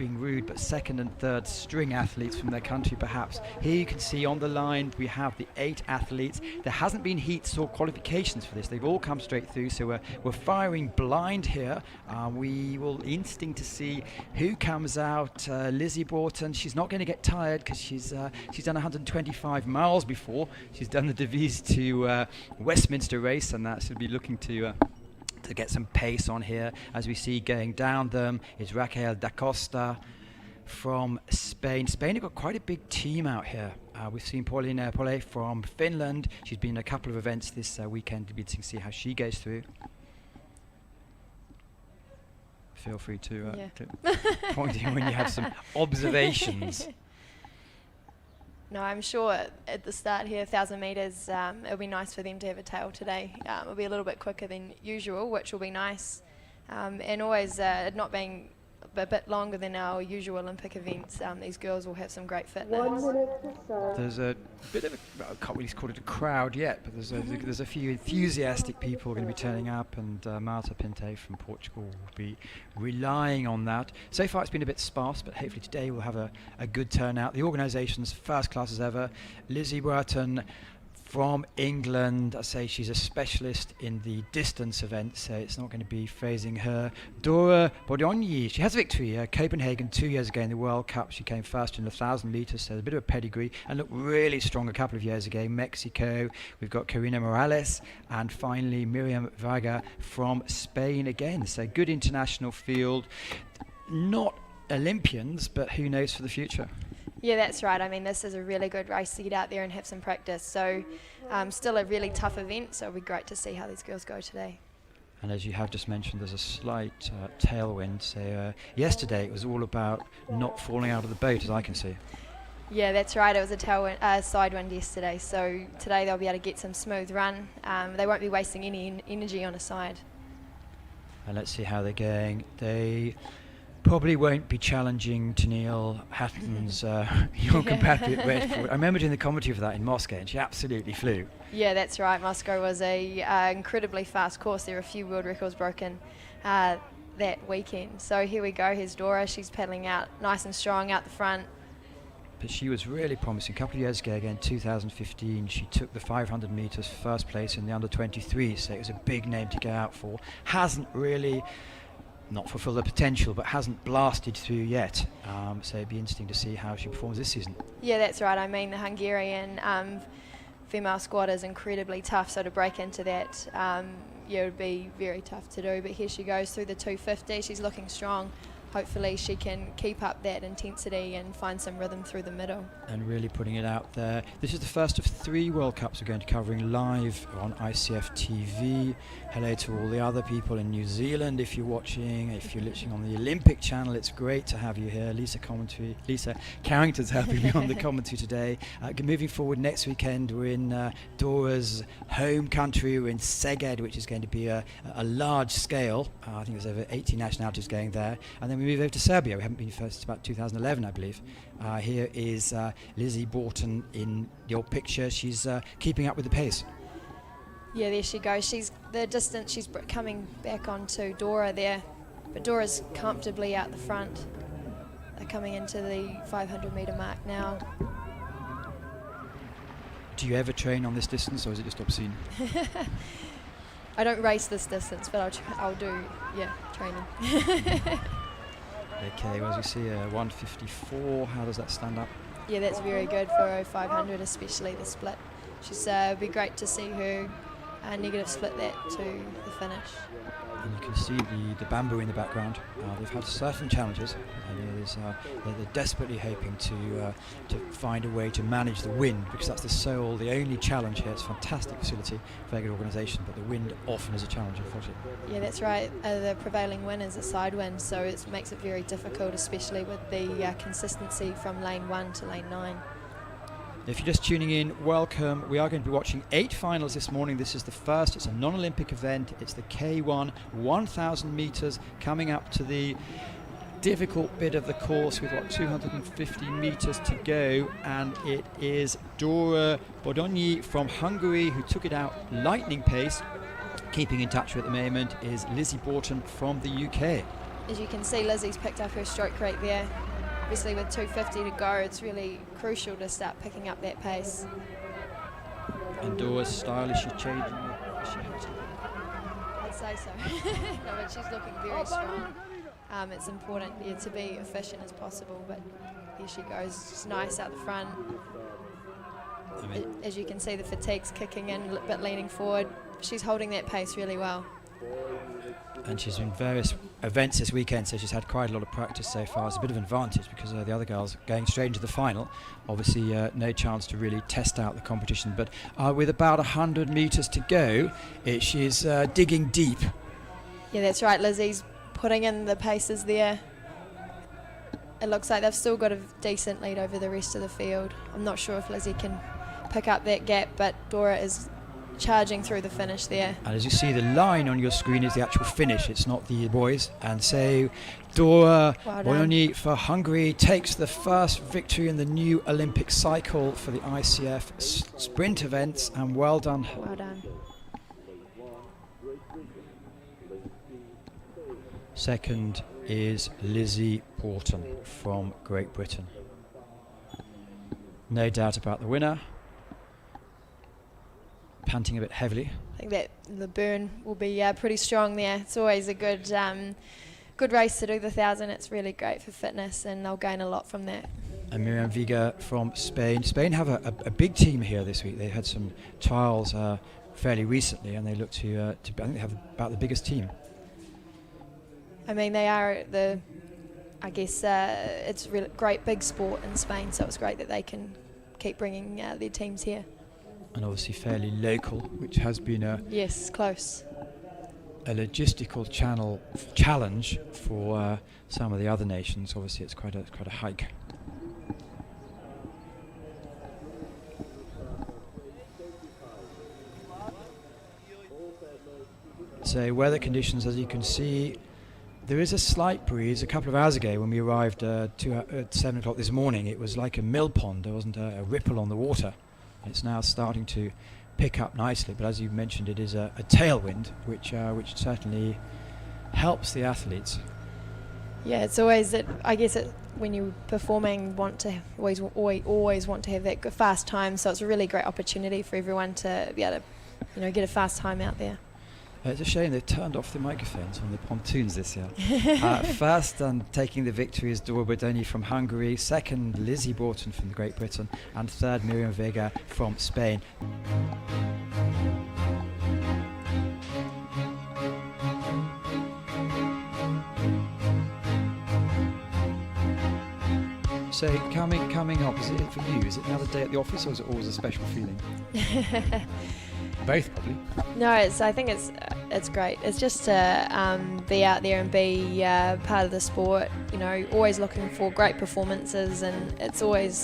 being rude, but second and third string athletes from their country perhaps. Here you can see on the line we have the 8 athletes. There hasn't been heats or qualifications for this. They've all come straight through, so we're firing blind here. We will interesting to see who comes out. Lizzie BROUGHTON, she's not going to get tired because she's done 125 miles before. She's done the Devizes to Westminster race, and that should be looking to get some pace on here. As we see going down them is Raquel DACOSTA from Spain. Spain have got quite a big team out here. We've seen Pauliina POLET from Finland. She's been in a couple of events this weekend to be to see how she goes through. Feel free to point in when you have some observations. No, I'm sure at the start here, 1,000 metres, it'll be nice for them to have a tail today. It'll be a little bit quicker than usual, which will be nice. And always not being a bit longer than our usual Olympic events, these girls will have some great fitness. There's a bit of I can't really call it a crowd yet, but there's a few enthusiastic people going to be turning up, and Marta Pinto from Portugal will be relying on that. So far it's been a bit sparse, but hopefully today we'll have a good turnout. The organisation's first class as ever. Lizzie BROUGHTON from England, I say she's a specialist in the distance event, so it's not going to be phasing her. Dóra BODONYI, she has a victory Copenhagen 2 years ago in the World Cup. She came first in the 1,000 metres, so a bit of a pedigree, and looked really strong a couple of years ago. Mexico, we've got Karina MORALES, and finally Miriam VEGA from Spain again. So good international field. Not Olympians, but who knows for the future. Yeah, that's right. I mean, this is a really good race to get out there and have some practice. So still a really tough event, so it'll be great to see how these girls go today. And as you have just mentioned, there's a slight tailwind. So yesterday it was all about not falling out of the boat, as I can see. Yeah, that's right. It was a tailwind, side wind yesterday. So today they'll be able to get some smooth run. They won't be wasting any energy on a side. And let's see how they're going. They probably won't be challenging Tennille Hatton's your compatriot. I remember doing the commentary for that in Moscow, and she absolutely flew. Yeah, that's right. Moscow was a incredibly fast course. There were a few world records broken that weekend. So here we go. Here's Dóra. She's paddling out nice and strong out the front. But she was really promising. A couple of years ago, again, 2015, she took the 500 metres first place in the under-23, so it was a big name to go out for. Hasn't really not fulfill the potential, but hasn't blasted through yet. So it'd be interesting to see how she performs this season. Yeah, that's right. I mean, the Hungarian female squad is incredibly tough, so to break into that, it would be very tough to do. But here she goes through the 250. She's looking strong. Hopefully she can keep up that intensity and find some rhythm through the middle. And really putting it out there. This is the first of 3 World Cups we're going to be covering live on ICF TV. Hello to all the other people in New Zealand if you're watching. If you're listening on the Olympic channel, it's great to have you here. Lisa Carrington's helping me on the commentary today. Moving forward next weekend, we're in Dóra's home country. We're in Szeged, which is going to be a large scale. I think there's over 80 nationalities going there. And then we move over to Serbia. We haven't been first about 2011, I believe. Here is Lizzie BROUGHTON in your picture. She's keeping up with the pace. Yeah, there she goes. She's coming back onto Dóra there, but Dora's comfortably out the front. They're coming into the 500 metre mark now. Do you ever train on this distance, or is it just obscene? I don't race this distance, but I'll do training. Okay, well, as you see, 154, how does that stand up? Yeah, that's very good for a 500, especially the split. It'd be great to see her negative split that to the finish. And you can see the bamboo in the background. They've had certain challenges, and they're desperately hoping to find a way to manage the wind, because that's the only challenge here. It's a fantastic facility, very good organisation, but the wind often is a challenge, unfortunately. Yeah, that's right. The prevailing wind is a side wind, so it makes it very difficult, especially with the consistency from lane 1 to lane 9. If you're just tuning in, welcome. We are going to be watching 8 finals this morning. This is the first. It's a non-Olympic event. It's the K-1 1,000 metres coming up to the difficult bit of the course. We've got 250 metres to go, and it is Dóra BODONYI from Hungary who took it out lightning pace. Keeping in touch with at the moment is Lizzie BROUGHTON from the UK. as you can see, Lizzie's picked up her stroke rate there. Obviously with 2:50 to go, it's really crucial to start picking up that pace. And Dora's style, is she changing? I'd say so. No, but she's looking very strong. It's important to be efficient as possible, but here she goes, just nice out the front. As you can see, the fatigue's kicking in, a bit leaning forward. She's holding that pace really well. And she's in various events this weekend, so she's had quite a lot of practice so far. It's a bit of an advantage because the other girls going straight into the final. Obviously, no chance to really test out the competition. But with about 100 metres to go, she's digging deep. Yeah, that's right. Lizzie's putting in the paces there. It looks like they've still got a decent lead over the rest of the field. I'm not sure if Lizzie can pick up that gap, but Dora is charging through the finish there. And as you see, the line on your screen is the actual finish, it's not the boys. And so Dóra BODONYI for Hungary takes the first victory in the new Olympic cycle for the ICF sprint events, and well done. Well done. Second is Lizzie BROUGHTON from Great Britain. No doubt about the winner. Panting a bit heavily. I think that the burn will be pretty strong there. It's always a good good race to do the 1,000. It's really great for fitness, and they'll gain a lot from that. And Miriam VEGA from Spain. Spain have a big team here this week. They had some trials fairly recently, and they look to I think they have about the biggest team. I mean, they are I guess it's really great big sport in Spain, so it's great that they can keep bringing their teams here. And obviously fairly local, which has been yes, close. A logistical challenge for some of the other nations. Obviously, it's quite a hike. So weather conditions, as you can see, there is a slight breeze. A couple of hours ago when we arrived at 7 o'clock this morning, it was like a mill pond. There wasn't a ripple on the water. It's now starting to pick up nicely, but as you mentioned, it is a tailwind, which certainly helps the athletes. Yeah, it's always that. I guess when you're performing, always want to have that fast time. So it's a really great opportunity for everyone to be able to, get a fast time out there. It's a shame they've turned off the microphones on the pontoons this year. First, taking the victory is Dóra BODONYI from Hungary. Second, Lizzie BROUGHTON from Great Britain. And third, Miriam VEGA from Spain. So coming up, is it for you? Is it another day at the office, or is it always a special feeling? Both, probably. No, I think it's great. It's just to be out there and be part of the sport. Always looking for great performances, and it's always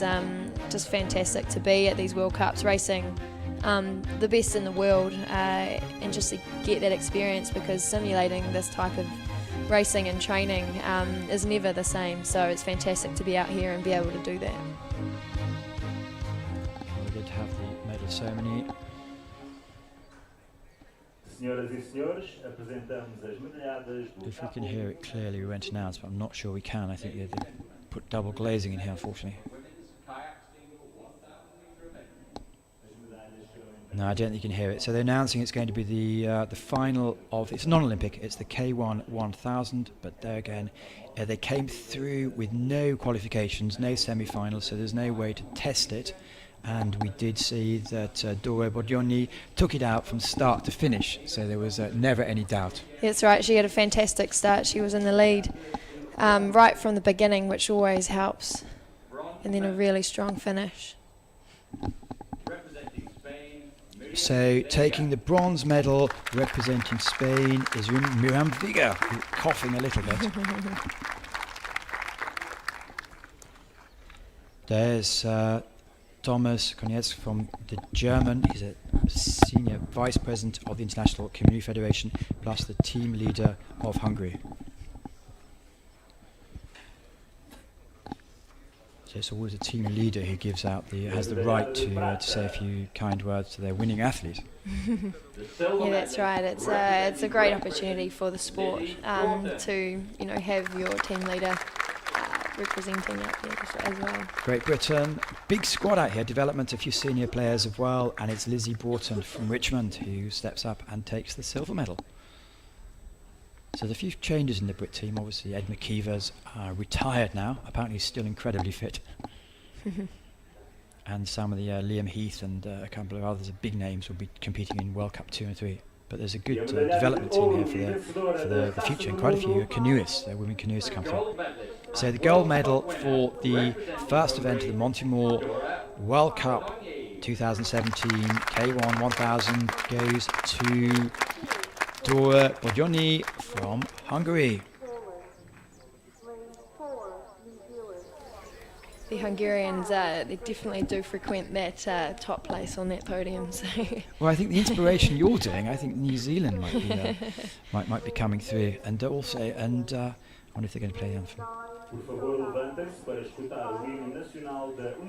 just fantastic to be at these World Cups racing the best in the world, and just to get that experience, because simulating this type of racing and training is never the same. So it's fantastic to be out here and be able to do that. We did have the medal ceremony. If we can hear it clearly, we won't announce, but I'm not sure we can. I think they put double glazing in here, unfortunately. No, I don't think you can hear it. So they're announcing it's going to be the final of, it's non-Olympic, it's the K-1 1000, but there again, they came through with no qualifications, no semi-finals, so there's no way to test it. And we did see that Dóra BODONYI took it out from start to finish, so there was never any doubt. That's right, she had a fantastic start. She was in the lead right from the beginning, which always helps, and then a really strong finish. So taking the bronze medal, representing Spain, is Miriam VEGA, coughing a little bit. There's Thomas Koniec from the German. He's a senior vice president of the International Canoe Federation, plus the team leader of Hungary. So it's always a team leader who has the right to say a few kind words to their winning athlete. Yeah, that's right. It's a great opportunity for the sport to have your team leader representing out there as well. Great Britain, big squad out here, development, a few senior players as well, and it's Lizzie BROUGHTON from Richmond who steps up and takes the silver medal. So there's a few changes in the Brit team. Obviously Ed McKeever's retired now, apparently he's still incredibly fit. And some of the Liam Heath and a couple of others, big names, will be competing in World Cup 2 and 3. But there's a good development team here for the future, and quite a few canoeists, women canoeists come through. So the gold medal for the first event of the Montemor World Cup 2017 K-1 1000 goes to Dóra BODONYI from Hungary. The Hungarians, they definitely do frequent that top place on that podium. So. Well, I think the inspiration you're doing, I think New Zealand might be might be coming through, and also, I wonder if they're going to play the anthem.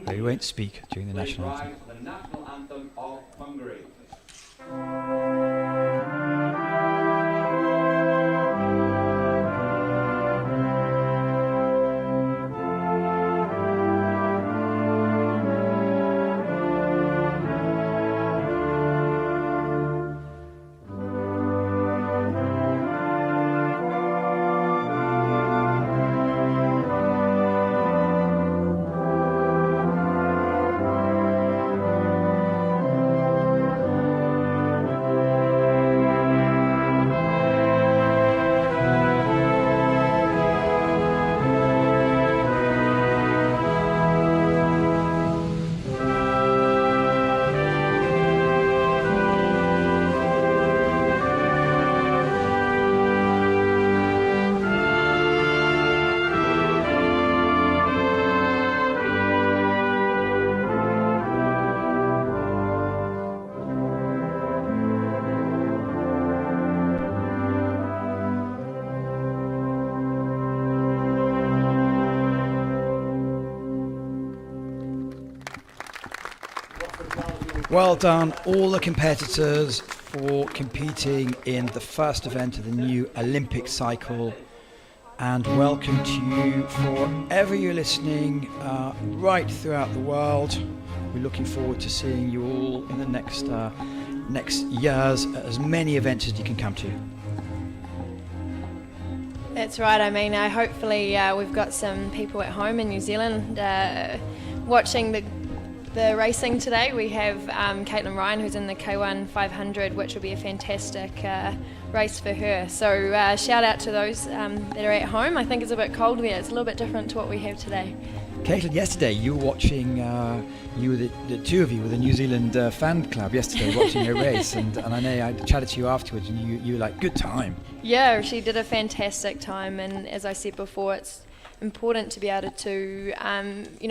They won't speak during the national anthem. The national anthem of Hungary. Well done, all the competitors, for competing in the first event of the new Olympic cycle. And welcome to you forever you're listening right throughout the world. We're looking forward to seeing you all in the next years at as many events as you can come to. That's right. I mean, hopefully we've got some people at home in New Zealand watching the racing today. We have Caitlin Ryan, who's in the K-1 500, which will be a fantastic race for her. So shout out to those that are at home. I think it's a bit cold there. It's a little bit different to what we have today. Caitlin, yesterday you were watching, you were the two of you were the New Zealand fan club yesterday watching your race, and I know I chatted to you afterwards, and you were like, good time. Yeah, she did a fantastic time, and as I said before, it's important to be able to,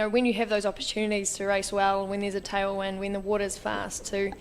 when you have those opportunities to race well, when there's a tailwind, when the water's fast, to